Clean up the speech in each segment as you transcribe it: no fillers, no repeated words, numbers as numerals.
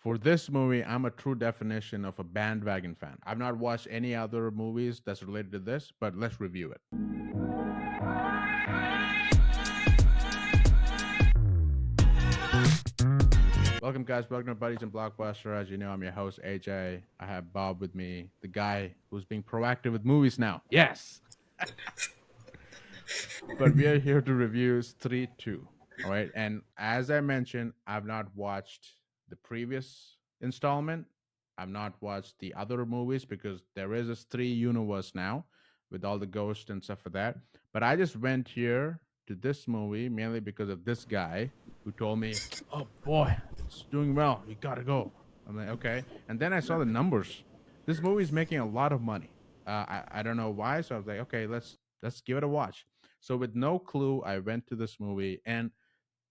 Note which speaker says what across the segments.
Speaker 1: For this movie, I'm a true definition of a bandwagon fan. I've not watched any other movies that's related to this, but let's review it. Welcome, guys. Welcome to Buddies and Blockbuster. As you know, I'm your host, AJ. I have Bob with me, the guy who's being proactive with movies now. Yes! But we are here to review Stree 2. All right. And as I mentioned, I've not watched the previous installment. I've not watched the other movies because there is a Stree universe now with all the ghosts and stuff for that. But I just went here to this movie mainly because of this guy who told me, "Oh boy, it's doing well. You gotta go." I'm like, okay. And then I saw the numbers. This movie is making a lot of money. I don't know why. So I was like, okay, let's give it a watch. So with no clue, I went to this movie, and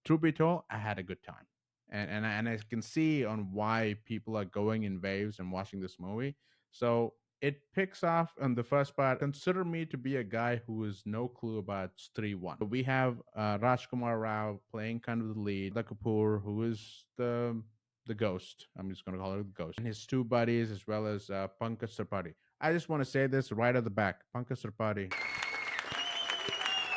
Speaker 1: truth be told, I had a good time. And I can see on why people are going in waves and watching this movie. So it picks off on the first part. Consider me to be a guy who has no clue about Stree 1. We have Rajkumar Rao playing kind of the lead, the Kapoor, who is the ghost. I'm just going to call her the ghost. And his two buddies, as well as Pankajtripathi. I just want to say this right at the back. Pankajtripathi,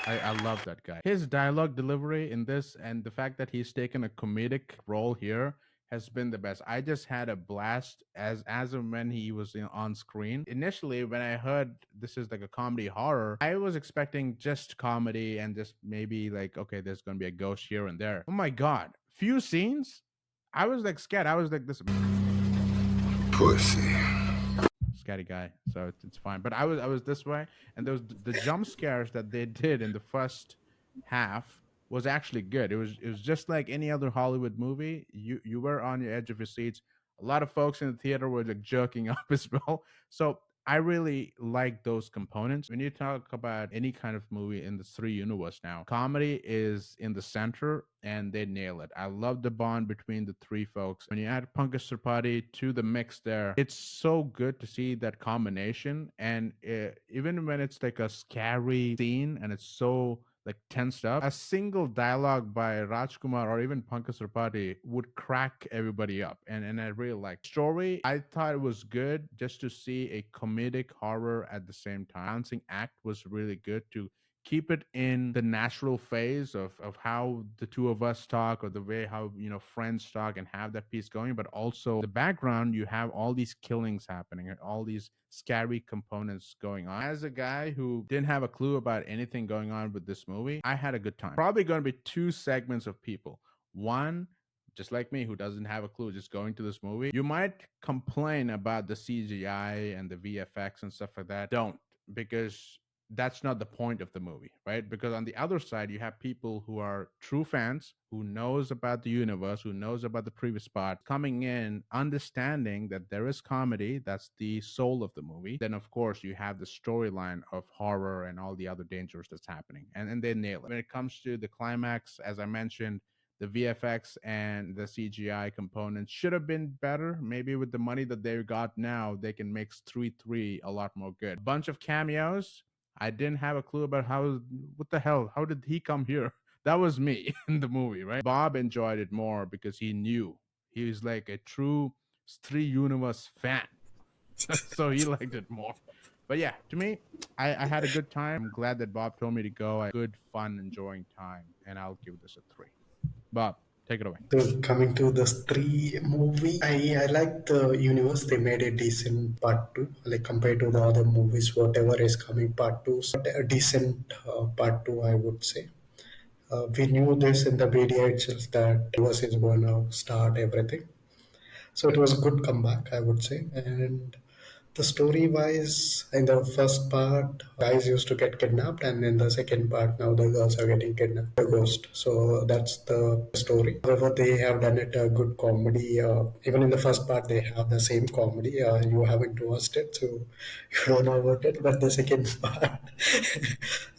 Speaker 1: I love that guy. His dialogue delivery in this and the fact that he's taken a comedic role here has been the best. I just had a blast as of when he was on screen. Initially, when I heard this is like a comedy horror, I was expecting just comedy and just maybe like, okay, there's gonna be a ghost here and there. Oh my god, few scenes, I was like scared. I was like this
Speaker 2: Pussy.
Speaker 1: scary guy, so it's fine. But I was this way, and those the jump scares that they did in the first half was actually good. It was just like any other Hollywood movie. You were on your edge of your seats. A lot of folks in the theater were like jerking up as well. So I really like those components. When you talk about any kind of movie in the Stree universe now, comedy is in the center and they nail it. I love the bond between the three folks. When you add Pankaj Tripathi to the mix there, it's so good to see that combination. And even when it's like a scary scene and it's so like tensed up, a single dialogue by Rajkumar or even Pankaj Tripathi would crack everybody up. And I really like story. I thought it was good just to see a comedic horror at the same time. Balancing act was really good to keep it in the natural phase of how the two of us talk or the way how friends talk and have that piece going, but also the background you have all these killings happening and all these scary components going on. As a guy who didn't have a clue about anything going on with this movie, I had a good time. Probably going to be two segments of people. One, just like me, who doesn't have a clue, just going to this movie. You might complain about the CGI and the VFX and stuff like that. Don't, because that's not the point of the movie, right? Because on the other side, you have people who are true fans, who knows about the universe, who knows about the previous part, coming in, understanding that there is comedy, that's the soul of the movie. Then, of course, you have the storyline of horror and all the other dangers that's happening, and they nail it. When it comes to the climax, as I mentioned, the VFX and the CGI components should have been better. Maybe with the money that they got now, they can make Stree 3 a lot more good. A bunch of cameos. I didn't have a clue about what the hell, how did he come here? That was me in the movie, right? Bob enjoyed it more because he knew. He was like a true Stree Universe fan. So he liked it more. But yeah, to me, I had a good time. I'm glad that Bob told me to go. I had a good, fun, enjoying time. And I'll give this a 3. Bob, take it away.
Speaker 3: So coming to the Stree movie, I like the universe. They made a decent part two, like compared to the other movies, whatever is coming part two, so a decent part two, I would say. We knew this in the media itself that universe is going to start everything. So it was a good comeback, I would say. And the story wise, in the first part, guys used to get kidnapped, and in the second part, now the girls are getting kidnapped. The ghost. So that's the story. However, they have done it a good comedy. Even in the first part, they have the same comedy. You haven't watched it, so you don't know about it. But the second part,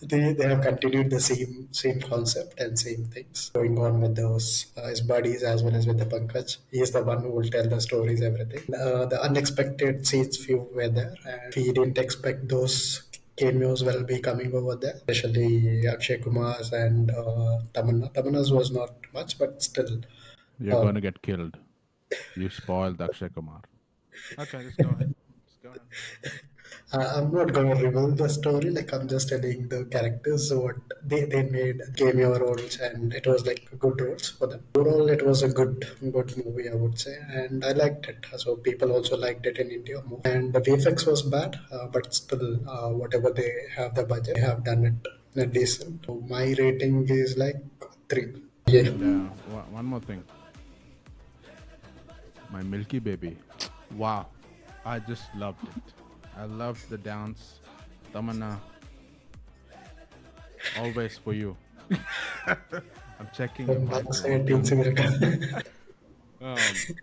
Speaker 3: they have continued the same concept and same things going on with those his buddies as well as with the Pankaj. He is the one who will tell the stories, everything. The unexpected scenes few were there, and we didn't expect those cameos will be coming over there, especially Akshay Kumar's and Tamanna. Tamanna's was not much, but still.
Speaker 1: You're
Speaker 3: Uh,
Speaker 1: going to get killed. You spoiled Akshay Kumar. Okay, just go ahead. Just go ahead.
Speaker 3: I'm not gonna reveal the story. Like I'm just telling the characters what they made cameo roles, and it was like good roles for them. Overall, it was a good movie, I would say, and I liked it. So people also liked it in India more. And the VFX was bad, but still, whatever they have the budget, they have done it decent. So my rating is like 3. Yeah.
Speaker 1: And one more thing, my Milky Baby. Wow, I just loved it. I loved the dance. Tamanna, always for you. I'm checking your mic
Speaker 3: That's
Speaker 1: level.
Speaker 3: 18 cigarette.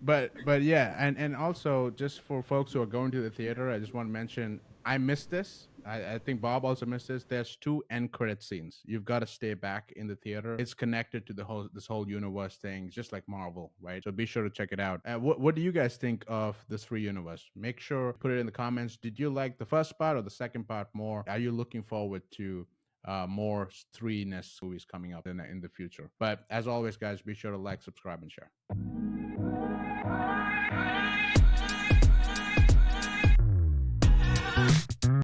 Speaker 1: But yeah, and also just for folks who are going to the theater, I just want to mention I missed this. I think Bob also missed this. There's two end credit scenes. You've got to stay back in the theater. It's connected to the whole this whole universe thing, just like Marvel, right? So be sure to check it out. What do you guys think of the Stree universe? Make sure put it in the comments. Did you like the first part or the second part more? Are you looking forward to more Stree-ness movies coming up in the future? But as always, guys, be sure to like, subscribe, and share.